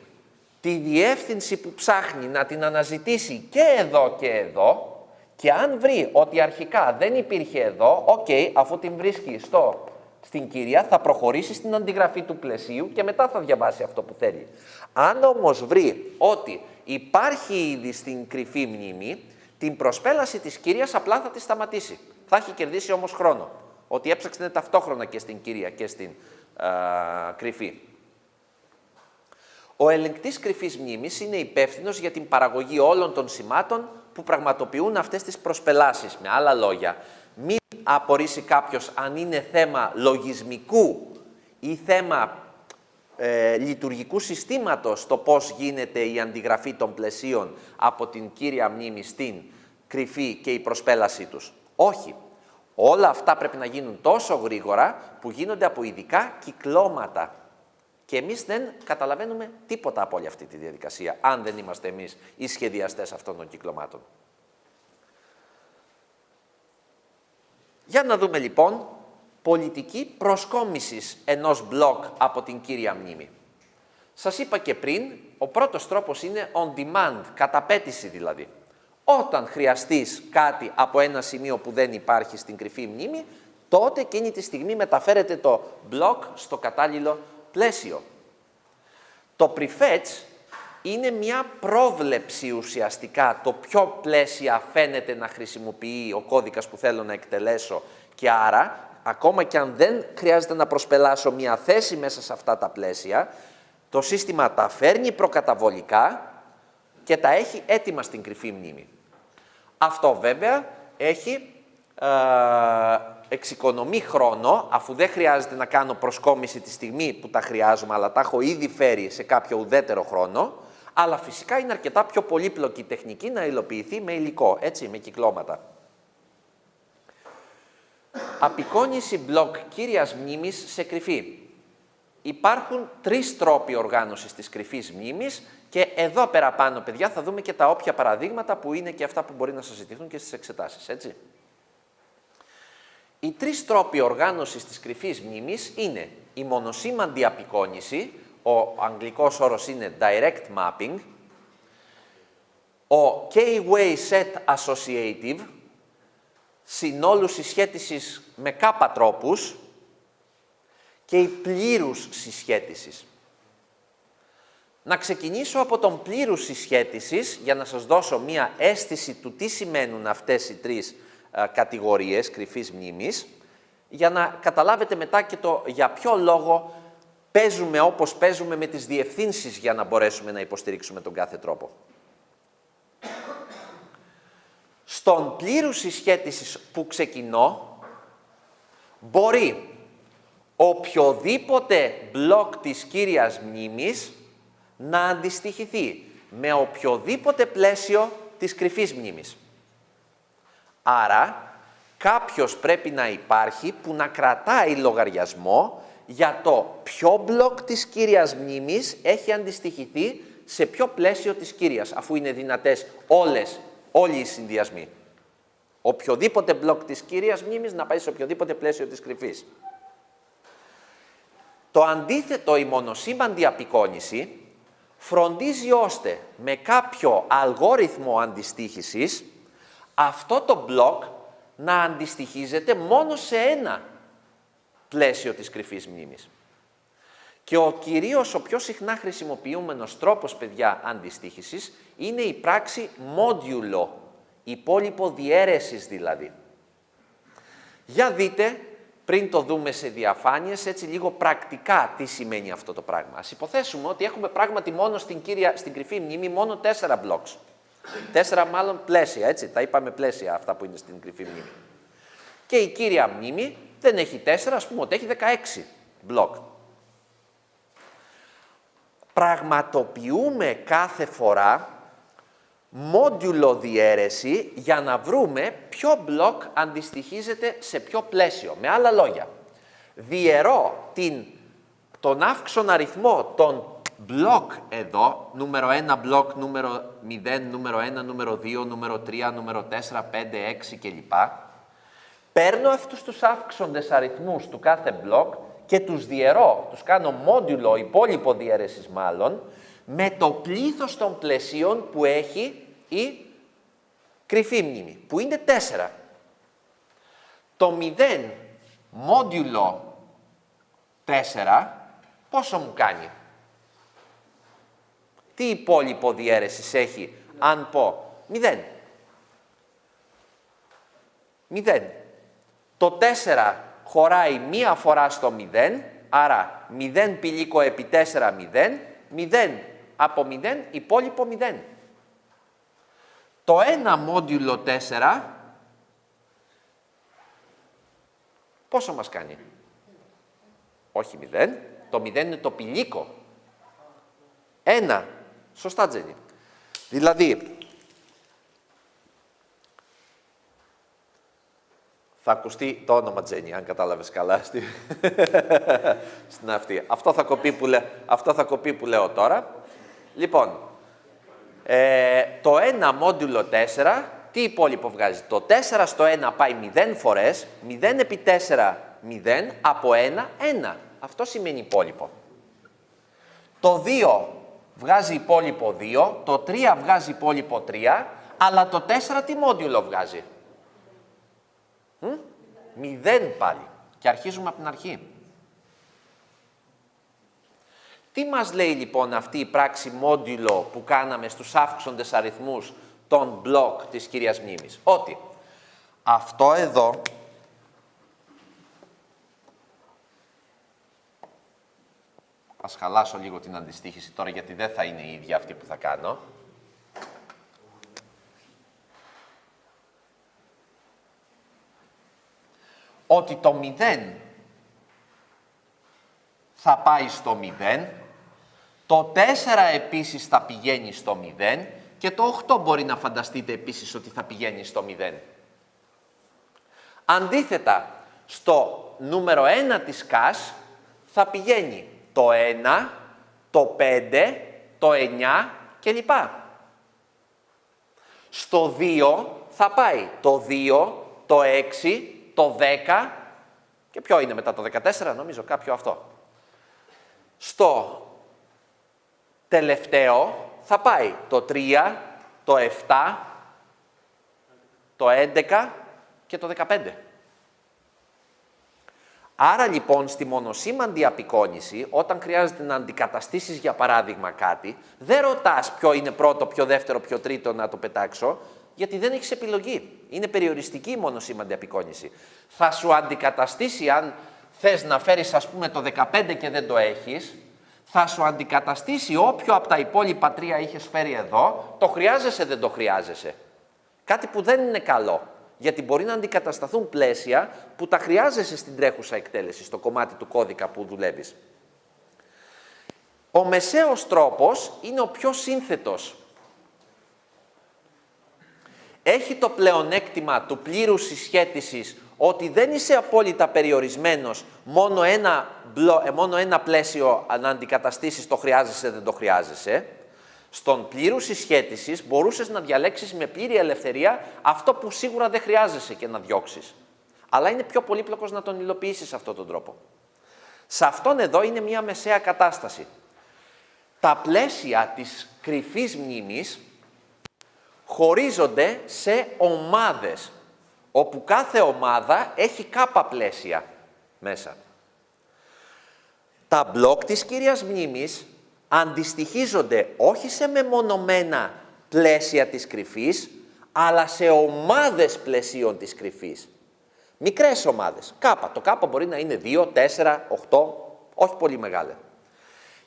τη διεύθυνση που ψάχνει να την αναζητήσει και εδώ και αν βρει ότι αρχικά δεν υπήρχε εδώ, αφού την βρίσκει στην κύρια θα προχωρήσει στην αντιγραφή του πλαισίου και μετά θα διαβάσει αυτό που θέλει. Αν όμως βρει ότι υπάρχει ήδη στην κρυφή μνήμη, την προσπέλαση της κύριας απλά θα τη σταματήσει. Θα έχει κερδίσει όμως χρόνο, ότι έψαξε ταυτόχρονα και στην κύρια και στην κρυφή. Ο ελεγκτής κρυφής μνήμης είναι υπεύθυνος για την παραγωγή όλων των σημάτων που πραγματοποιούν αυτές τις προσπελάσεις. Με άλλα λόγια, μην απορρίσει κάποιος αν είναι θέμα λογισμικού ή θέμα λειτουργικού συστήματος το πώς γίνεται η αντιγραφή των πλαισίων από την κύρια μνήμη στην κρυφή και η προσπέλασή τους. Όχι. Όλα αυτά πρέπει να γίνουν τόσο γρήγορα που γίνονται από ειδικά κυκλώματα. Και εμείς δεν καταλαβαίνουμε τίποτα από όλη αυτή τη διαδικασία, αν δεν είμαστε εμείς οι σχεδιαστές αυτών των κυκλωμάτων. Για να δούμε λοιπόν πολιτική προσκόμισης ενός μπλοκ από την κύρια μνήμη. Σας είπα και πριν, ο πρώτος τρόπος είναι on demand, καταπέτηση δηλαδή. Όταν χρειαστείς κάτι από ένα σημείο που δεν υπάρχει στην κρυφή μνήμη, τότε εκείνη τη στιγμή μεταφέρεται το μπλοκ στο κατάλληλο πλαίσιο. Το prefetch είναι μια πρόβλεψη ουσιαστικά το ποιο πλαίσια φαίνεται να χρησιμοποιεί ο κώδικας που θέλω να εκτελέσω και άρα, ακόμα και αν δεν χρειάζεται να προσπελάσω μια θέση μέσα σε αυτά τα πλαίσια, το σύστημα τα φέρνει προκαταβολικά και τα έχει έτοιμα στην κρυφή μνήμη. Αυτό βέβαια εξοικονομεί χρόνο, αφού δεν χρειάζεται να κάνω προσκόμιση τη στιγμή που τα χρειάζομαι, αλλά τα έχω ήδη φέρει σε κάποιο ουδέτερο χρόνο, αλλά φυσικά είναι αρκετά πιο πολύπλοκη τεχνική να υλοποιηθεί με υλικό, έτσι, με κυκλώματα. Απεικόνιση μπλοκ κύριας μνήμης σε κρυφή. Υπάρχουν 3 τρόποι οργάνωσης της κρυφής μνήμης και εδώ πέρα πάνω, παιδιά, θα δούμε και τα όποια παραδείγματα που είναι και αυτά που μπορεί να σας ζητηθούν και στις εξετάσεις, έτσι. Οι 3 τρόποι οργάνωσης της κρυφής μνήμης είναι η μονοσήμαντη απεικόνιση, ο αγγλικός όρος είναι direct mapping, ο K-way set associative, συνόλου συσχέτισης με κάπα τρόπους και η πλήρους συσχέτισης. Να ξεκινήσω από τον πλήρους συσχέτισης για να σας δώσω μία αίσθηση του τι σημαίνουν αυτές οι 3 κατηγορίες κρυφής μνήμης, για να καταλάβετε μετά και το για ποιο λόγο παίζουμε όπως παίζουμε με τις διευθύνσεις για να μπορέσουμε να υποστηρίξουμε τον κάθε τρόπο. Στον πλήρους συσχέτισης που ξεκινώ, μπορεί οποιοδήποτε μπλοκ της κύριας μνήμης να αντιστοιχηθεί με οποιοδήποτε πλαίσιο της κρυφής μνήμης. Άρα, κάποιος πρέπει να υπάρχει που να κρατάει λογαριασμό για το ποιο μπλοκ της κύριας μνήμης έχει αντιστοιχηθεί σε ποιο πλαίσιο της κύριας, αφού είναι δυνατές όλοι οι συνδυασμοί. Οποιοδήποτε μπλοκ της κύριας μνήμης να πάει σε οποιοδήποτε πλαίσιο της κρυφής. Το αντίθετο, η μονοσήμαντη απεικόνιση, φροντίζει ώστε με κάποιο αλγόριθμο αντιστοίχησης αυτό το μπλοκ να αντιστοιχίζεται μόνο σε ένα πλαίσιο της κρυφής μνήμης. Και ο πιο συχνά χρησιμοποιούμενος τρόπος, παιδιά, αντιστοίχησης είναι η πράξη μόντιουλο, υπόλοιπο διαίρεσης δηλαδή. Για δείτε, πριν το δούμε σε διαφάνειες, έτσι λίγο πρακτικά τι σημαίνει αυτό το πράγμα. Ας υποθέσουμε ότι έχουμε πράγματι μόνο στην κρυφή μνήμη μόνο 4 blocks. 4 μάλλον πλαίσια, έτσι, τα είπαμε πλαίσια αυτά που είναι στην κρυφή μνήμη. Και η κύρια μνήμη δεν έχει 4, ας πούμε ότι έχει 16 block. Πραγματοποιούμε κάθε φορά μόντιουλο διαίρεση για να βρούμε ποιο μπλοκ αντιστοιχίζεται σε ποιο πλαίσιο. Με άλλα λόγια, διαιρώ τον αύξον αριθμό των μπλοκ εδώ, νούμερο 1 μπλοκ, νούμερο 0, νούμερο 1, νούμερο 2, νούμερο 3, νούμερο 4, 5, 6 κλπ. Παίρνω αυτούς τους αύξοντες αριθμούς του κάθε μπλοκ και τους διαιρώ, τους κάνω μόντιουλο, υπόλοιπο διαίρεσης μάλλον, με το πλήθος των πλαισίων που έχει η κρυφή μνήμη, που είναι 4. Το 0 μόντιουλο 4, πόσο μου κάνει? Τι υπόλοιπο διαίρεσης έχει, αν πω 0. 0. Το 4 χωράει μία φορά στο 0, άρα 0 πηλίκο επί 4, 0, 0 από 0, υπόλοιπο 0. Το 1 μόντιουλο 4, πόσο μας κάνει? Όχι 0, Το 0 είναι το πηλίκο. 1. Σωστά, Τζένι. Δηλαδή, θα ακουστεί το όνομα Τζένι, αν κατάλαβες καλά, στην αυτή. Αυτό θα κοπεί που λέω τώρα. Λοιπόν, το 1 μόντουλο 4, τι υπόλοιπο βγάζει? Το 4 στο 1 πάει 0 φορές, 0 επί 4, 0, από 1, 1. Αυτό σημαίνει υπόλοιπο. Το 2 βγάζει υπόλοιπο 2, το 3 βγάζει υπόλοιπο 3, αλλά το 4 τι μόντιουλο βγάζει? 0 πάλι. Και αρχίζουμε από την αρχή. Τι μας λέει λοιπόν αυτή η πράξη μόντιουλο που κάναμε στους αύξοντες αριθμούς των μπλοκ της κύριας μνήμης? Ότι αυτό εδώ ας χαλάσω λίγο την αντιστοίχηση τώρα, γιατί δεν θα είναι η ίδια αυτή που θα κάνω. Ότι το 0 θα πάει στο 0, το 4 επίσης θα πηγαίνει στο 0 και το 8 μπορεί να φανταστείτε επίσης ότι θα πηγαίνει στο 0. Αντίθετα, στο νούμερο 1 της ΚΑΣ θα πηγαίνει το 1, το 5, το 9 κλπ. Στο 2 θα πάει το 2, το 6, το 10 και ποιο είναι μετά το 14, νομίζω κάποιο αυτό. Στο τελευταίο θα πάει το 3, το 7, το 11 και το 15. Άρα λοιπόν στη μονοσήμαντη απεικόνηση, όταν χρειάζεται να αντικαταστήσεις για παράδειγμα κάτι, δεν ρωτάς ποιο είναι πρώτο, ποιο δεύτερο, ποιο τρίτο να το πετάξω, γιατί δεν έχεις επιλογή. Είναι περιοριστική η μονοσήμαντη απεικόνηση. Θα σου αντικαταστήσει, αν θες να φέρεις ας πούμε το 15 και δεν το έχεις, θα σου αντικαταστήσει όποιο από τα υπόλοιπα 3 είχες φέρει εδώ, το χρειάζεσαι, δεν το χρειάζεσαι. Κάτι που δεν είναι καλό. Γιατί μπορεί να αντικατασταθούν πλαίσια που τα χρειάζεσαι στην τρέχουσα εκτέλεση, στο κομμάτι του κώδικα που δουλεύεις. Ο μεσαίος τρόπος είναι ο πιο σύνθετος. Έχει το πλεονέκτημα του πλήρους συσχέτισης ότι δεν είσαι απόλυτα περιορισμένος, μόνο ένα πλαίσιο να αντικαταστήσεις, το χρειάζεσαι, δεν το χρειάζεσαι. Στον πλήρου συσχέτισης μπορούσες να διαλέξεις με πλήρη ελευθερία αυτό που σίγουρα δεν χρειάζεσαι και να διώξεις. Αλλά είναι πιο πολύπλοκος να τον υλοποιήσεις αυτόν τον τρόπο. Σε αυτόν εδώ είναι μια μεσαία κατάσταση. Τα πλαίσια της κρυφής μνήμης χωρίζονται σε ομάδες, όπου κάθε ομάδα έχει κάπα πλαίσια μέσα. Τα μπλοκ της κύριας μνήμης αντιστοιχίζονται όχι σε μεμονωμένα πλαίσια της κρυφής, αλλά σε ομάδες πλαισίων της κρυφής. Μικρές ομάδες. Κάπα. Το κάπα μπορεί να είναι 2, 4, 8, όχι πολύ μεγάλα.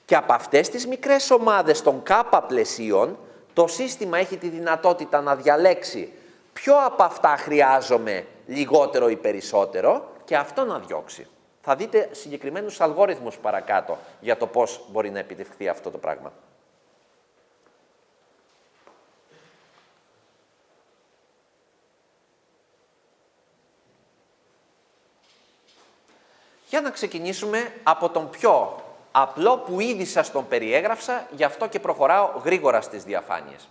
Και από αυτές τις μικρές ομάδες των κάπα πλαισίων, το σύστημα έχει τη δυνατότητα να διαλέξει ποιο από αυτά χρειάζομαι λιγότερο ή περισσότερο και αυτό να διώξει. Θα δείτε συγκεκριμένους αλγόριθμους παρακάτω για το πώς μπορεί να επιτευχθεί αυτό το πράγμα. Για να ξεκινήσουμε από τον πιο απλό που ήδη σας τον περιέγραψα, γι' αυτό και προχωράω γρήγορα στις διαφάνειες.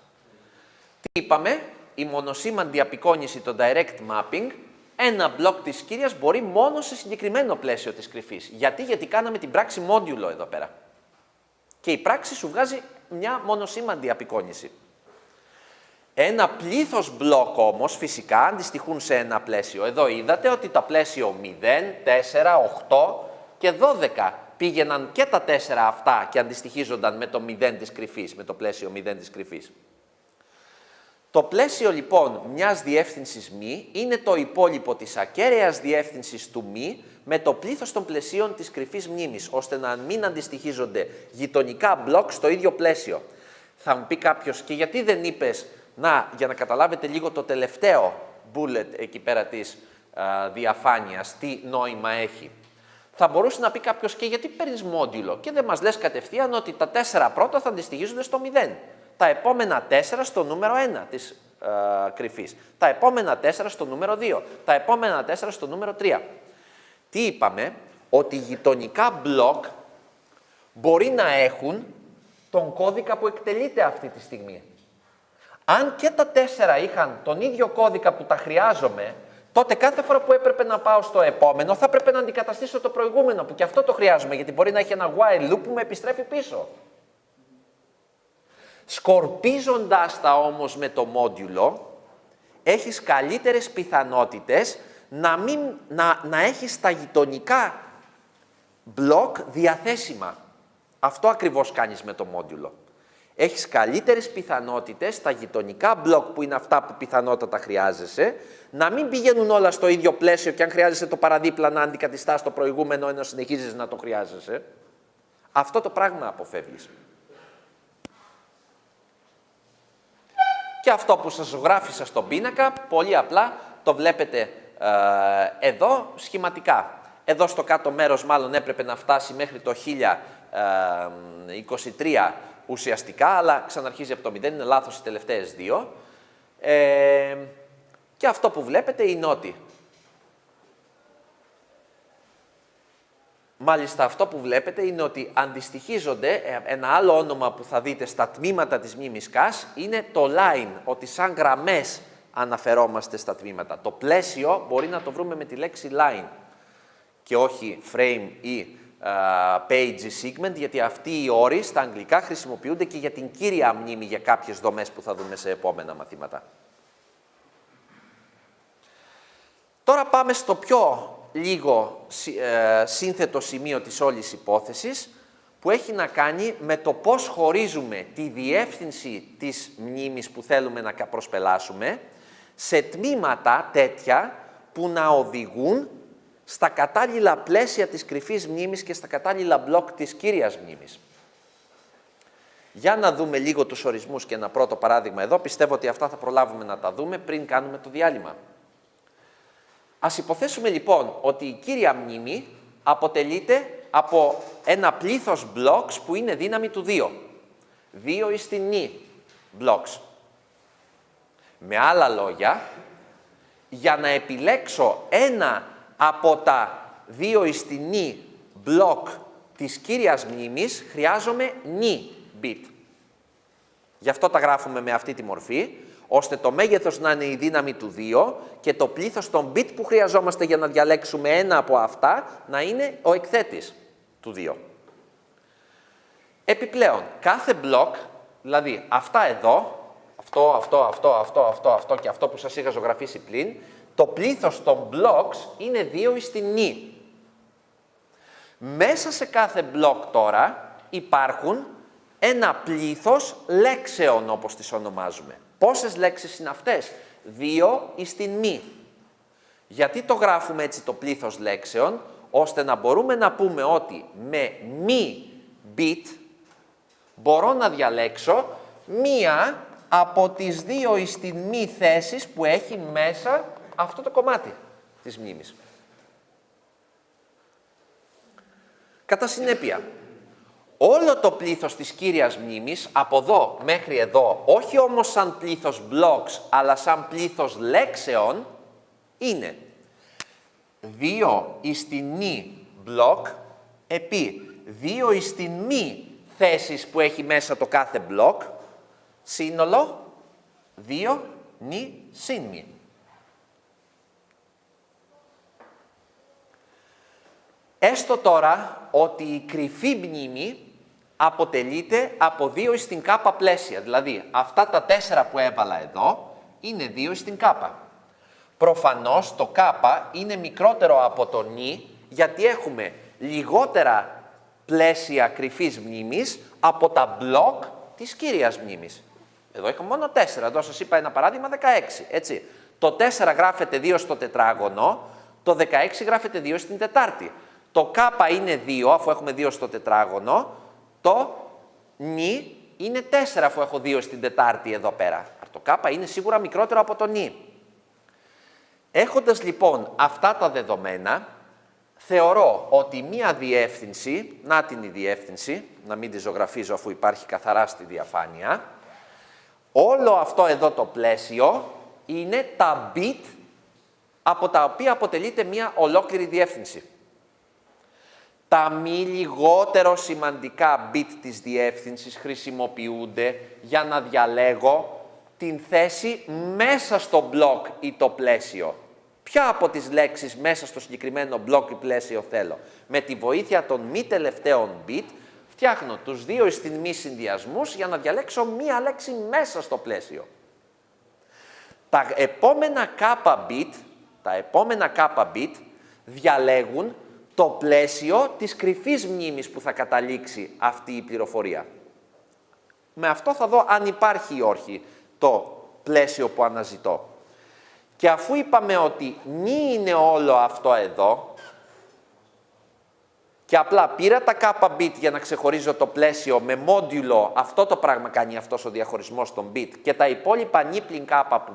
Τι είπαμε? Η μονοσήμαντη απεικόνηση, το direct mapping, ένα μπλοκ της κύριας μπορεί μόνο σε συγκεκριμένο πλαίσιο της κρυφής. Γιατί κάναμε την πράξη μόντιουλο εδώ πέρα. Και η πράξη σου βγάζει μια μονοσήμαντη απεικόνηση. Ένα πλήθος μπλοκ όμως φυσικά αντιστοιχούν σε ένα πλαίσιο. Εδώ είδατε ότι τα πλαίσιο 0, 4, 8 και 12 πήγαιναν και τα 4 αυτά και αντιστοιχίζονταν με το 0 της κρυφής, με το πλαίσιο 0 της κρυφής. Το πλαίσιο λοιπόν μιας διεύθυνσης μη είναι το υπόλοιπο της ακέραιας διεύθυνσης του μη με το πλήθος των πλαισίων της κρυφής μνήμης, ώστε να μην αντιστοιχίζονται γειτονικά μπλοκ στο ίδιο πλαίσιο. Θα μου πει κάποιος, και γιατί δεν είπες, για να καταλάβετε λίγο το τελευταίο bullet εκεί πέρα της διαφάνειας, τι νόημα έχει. Θα μπορούσε να πει κάποιος και γιατί παίρνεις μόντιουλο και δεν μας λες κατευθείαν ότι τα 4 πρώτα θα αντιστοιχίζονται στο 0. Τα επόμενα 4 στο νούμερο 1 της κρυφής. Τα επόμενα 4 στο νούμερο 2. Τα επόμενα 4 στο νούμερο 3. Τι είπαμε? Ότι γειτονικά μπλοκ μπορεί να έχουν τον κώδικα που εκτελείται αυτή τη στιγμή. Αν και τα 4 είχαν τον ίδιο κώδικα που τα χρειάζομαι, τότε κάθε φορά που έπρεπε να πάω στο επόμενο θα έπρεπε να αντικαταστήσω το προηγούμενο, που και αυτό το χρειάζομαι, γιατί μπορεί να έχει ένα while loop που με επιστρέφει πίσω. Σκορπίζοντας τα όμως με το μόντιουλο, έχεις καλύτερες πιθανότητες να έχεις τα γειτονικά μπλοκ διαθέσιμα. Αυτό ακριβώς κάνεις με το μόντιουλο. Έχεις καλύτερες πιθανότητες τα γειτονικά μπλοκ που είναι αυτά που πιθανότατα χρειάζεσαι, να μην πηγαίνουν όλα στο ίδιο πλαίσιο και αν χρειάζεσαι το παραδίπλα να αντικαθιστάς το προηγούμενο ενώ συνεχίζεις να το χρειάζεσαι. Αυτό το πράγμα αποφεύγεις. Και αυτό που σας γράφησα στον πίνακα, πολύ απλά το βλέπετε εδώ σχηματικά. Εδώ στο κάτω μέρος μάλλον έπρεπε να φτάσει μέχρι το 1023 ουσιαστικά, αλλά ξαναρχίζει από το 0, είναι λάθος οι τελευταίες δύο. Και αυτό που βλέπετε είναι ότι μάλιστα αυτό που βλέπετε είναι ότι αντιστοιχίζονται, ένα άλλο όνομα που θα δείτε στα τμήματα της μνήμης CAS είναι το line, ότι σαν γραμμές αναφερόμαστε στα τμήματα. Το πλαίσιο μπορεί να το βρούμε με τη λέξη line και όχι frame ή page ή segment, γιατί αυτοί οι όροι στα αγγλικά χρησιμοποιούνται και για την κύρια μνήμη για κάποιες δομές που θα δούμε σε επόμενα μαθήματα. Τώρα πάμε στο πιο λίγο σύνθετο σημείο της όλης υπόθεσης, που έχει να κάνει με το πώς χωρίζουμε τη διεύθυνση της μνήμης που θέλουμε να προσπελάσουμε σε τμήματα τέτοια που να οδηγούν στα κατάλληλα πλαίσια της κρυφής μνήμης και στα κατάλληλα μπλοκ της κύριας μνήμης. Για να δούμε λίγο τους ορισμούς και ένα πρώτο παράδειγμα εδώ. Πιστεύω ότι αυτά θα προλάβουμε να τα δούμε πριν κάνουμε το διάλειμμα. Ας υποθέσουμε λοιπόν ότι η κύρια μνήμη αποτελείται από ένα πλήθος blocks που είναι δύναμη του 2. 2 εις την νη blocks. Με άλλα λόγια, για να επιλέξω ένα από τα 2 εις την νη block της κύριας μνήμης, χρειάζομαι νη bit. Γι' αυτό τα γράφουμε με αυτή τη μορφή, ώστε το μέγεθος να είναι η δύναμη του 2 και το πλήθος των bit που χρειαζόμαστε για να διαλέξουμε ένα από αυτά να είναι ο εκθέτης του 2. Επιπλέον, κάθε μπλοκ, δηλαδή αυτά εδώ, αυτό και αυτό που σας είχα ζωγραφίσει πλην, το πλήθος των blocks είναι 2 εις την νη. Μέσα σε κάθε μπλοκ τώρα υπάρχουν ένα πλήθος λέξεων, όπως τις ονομάζουμε. Πόσες λέξεις είναι αυτές? 2 εις την μη. Γιατί το γράφουμε έτσι το πλήθος λέξεων? Ώστε να μπορούμε να πούμε ότι με μη bit μπορώ να διαλέξω μία από τις 2 εις την μη θέσεις που έχει μέσα αυτό το κομμάτι της μνήμης. Κατά συνέπεια, όλο το πλήθος της κύριας μνήμης, από εδώ μέχρι εδώ, όχι όμως σαν πλήθος blocks, αλλά σαν πλήθος λέξεων, είναι 2 εις την νη block επί 2 εις την μη θέσεις που έχει μέσα το κάθε block, σύνολο 2 νη συν μη. Έστω τώρα ότι η κρυφή μνήμη αποτελείται από 2 εις την κάπα πλαίσια. Δηλαδή, αυτά τα 4 που έβαλα εδώ είναι 2 εις την κάπα. Προφανώς το κάπα είναι μικρότερο από το νη, γιατί έχουμε λιγότερα πλαίσια κρυφής μνήμης από τα μπλοκ της κύριας μνήμης. Εδώ έχω μόνο 4. Εδώ σας είπα ένα παράδειγμα 16. Έτσι. Το 4 γράφεται 2 στο τετράγωνο, το 16 γράφεται 2 στην τετάρτη. Το κάπα είναι 2, αφού έχουμε 2 στο τετράγωνο. Το νη είναι 4, αφού έχω 2 στην τετάρτη εδώ πέρα. Το κάπα είναι σίγουρα μικρότερο από το νη. Έχοντας λοιπόν αυτά τα δεδομένα, θεωρώ ότι μία διεύθυνση, να την η διεύθυνση, να μην τη ζωγραφίζω αφού υπάρχει καθαρά στη διαφάνεια, όλο αυτό εδώ το πλαίσιο είναι τα bit από τα οποία αποτελείται μία ολόκληρη διεύθυνση. Τα μη λιγότερο σημαντικά bit της διεύθυνσης χρησιμοποιούνται για να διαλέγω την θέση μέσα στο block ή το πλαίσιο. Ποια από τις λέξεις μέσα στο συγκεκριμένο block ή πλαίσιο θέλω. Με τη βοήθεια των μη τελευταίων bit φτιάχνω τους δύο εις την μη συνδυασμούς για να διαλέξω μία λέξη μέσα στο πλαίσιο. Τα επόμενα k bit διαλέγουν το πλαίσιο της κρυφής μνήμης που θα καταλήξει αυτή η πληροφορία. Με αυτό θα δω αν υπάρχει ή όχι το πλαίσιο που αναζητώ. Και αφού είπαμε ότι νη είναι όλο αυτό εδώ και απλά πήρα τα k bit για να ξεχωρίζω το πλαίσιο με μόντιουλο, αυτό το πράγμα κάνει αυτός ο διαχωρισμός των bit και τα υπόλοιπα νη πλην k που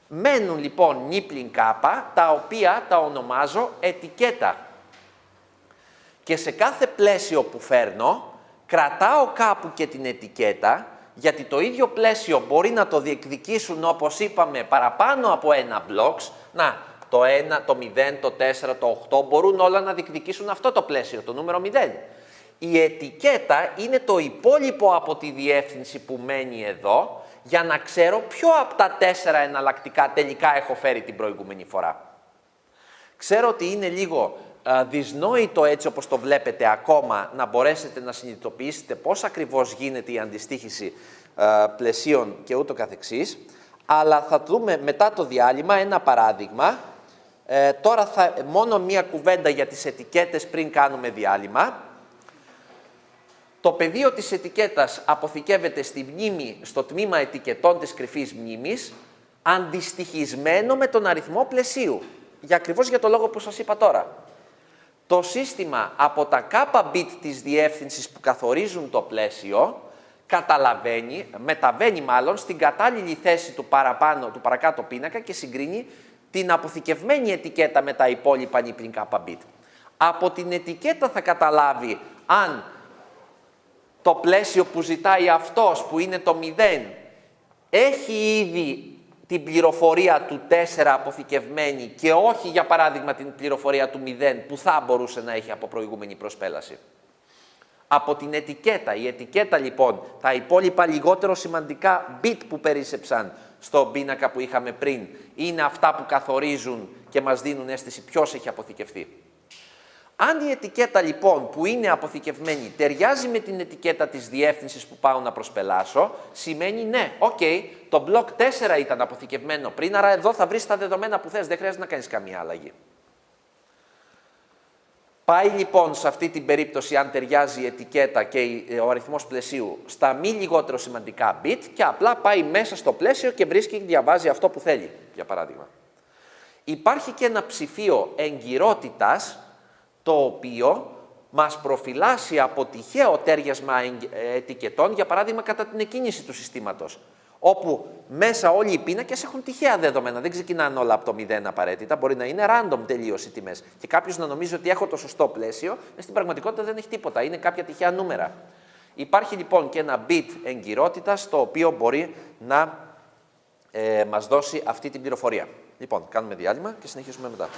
μένουν λοιπόν νη πλην k, τα οποία τα ονομάζω ετικέτα. Και σε κάθε πλαίσιο που φέρνω, κρατάω κάπου και την ετικέτα, γιατί το ίδιο πλαίσιο μπορεί να το διεκδικήσουν, όπως είπαμε, παραπάνω από ένα blocks. Να, το 1, το 0, το 4, το 8, μπορούν όλα να διεκδικήσουν αυτό το πλαίσιο, το νούμερο 0. Η ετικέτα είναι το υπόλοιπο από τη διεύθυνση που μένει εδώ, για να ξέρω ποιο από τα 4 εναλλακτικά τελικά έχω φέρει την προηγούμενη φορά. Ξέρω ότι είναι λίγο δυσνόητο έτσι όπως το βλέπετε ακόμα να μπορέσετε να συνειδητοποιήσετε πώς ακριβώς γίνεται η αντιστοίχηση πλαισίων και ούτω καθεξής, αλλά θα δούμε μετά το διάλειμμα ένα παράδειγμα. Τώρα μόνο μία κουβέντα για τις ετικέτες πριν κάνουμε διάλειμμα. Το πεδίο της ετικέτας αποθηκεύεται στη μνήμη, στο τμήμα ετικετών της κρυφής μνήμης, αντιστοιχισμένο με τον αριθμό πλαισίου. Ακριβώς για το λόγο που σας είπα τώρα. Το σύστημα από τα k-bit της διεύθυνσης που καθορίζουν το πλαίσιο, μεταβαίνει μάλλον στην κατάλληλη θέση του παρακάτω πίνακα και συγκρίνει την αποθηκευμένη ετικέτα με τα υπόλοιπα νη πλην k-bit. Από την ετικέτα θα καταλάβει αν το πλαίσιο που ζητάει αυτός, που είναι το 0, έχει ήδη την πληροφορία του 4 αποθηκευμένη και όχι, για παράδειγμα, την πληροφορία του 0 που θα μπορούσε να έχει από προηγούμενη προσπέλαση. Από την ετικέτα. Η ετικέτα, λοιπόν, τα υπόλοιπα λιγότερο σημαντικά bit που περίσσεψαν στον πίνακα που είχαμε πριν, είναι αυτά που καθορίζουν και μας δίνουν αίσθηση ποιος έχει αποθηκευτεί. Αν η ετικέτα λοιπόν που είναι αποθηκευμένη ταιριάζει με την ετικέτα της διεύθυνσης που πάω να προσπελάσω, σημαίνει ναι, το block 4 ήταν αποθηκευμένο πριν, άρα εδώ θα βρεις τα δεδομένα που θες, δεν χρειάζεται να κάνεις καμία αλλαγή. Πάει λοιπόν σε αυτή την περίπτωση, αν ταιριάζει η ετικέτα και ο αριθμός πλαισίου, στα μη λιγότερο σημαντικά bit και απλά πάει μέσα στο πλαίσιο και βρίσκει και διαβάζει αυτό που θέλει, για παράδειγμα. Υπάρχει και ένα ψηφίο εγκυρότητας, το οποίο μας προφυλάσσει από τυχαίο τέριασμα ετικετών, για παράδειγμα κατά την εκκίνηση του συστήματος, όπου μέσα όλοι οι πίνακες έχουν τυχαία δεδομένα, δεν ξεκινάνε όλα από το 0 απαραίτητα, μπορεί να είναι random τελείως οι τιμές και κάποιος να νομίζει ότι έχω το σωστό πλαίσιο, στην πραγματικότητα δεν έχει τίποτα, είναι κάποια τυχαία νούμερα. Υπάρχει λοιπόν και ένα bit εγκυρότητας, το οποίο μπορεί να μας δώσει αυτή την πληροφορία. Λοιπόν, κάνουμε διάλειμμα και συνεχίσουμε μετά.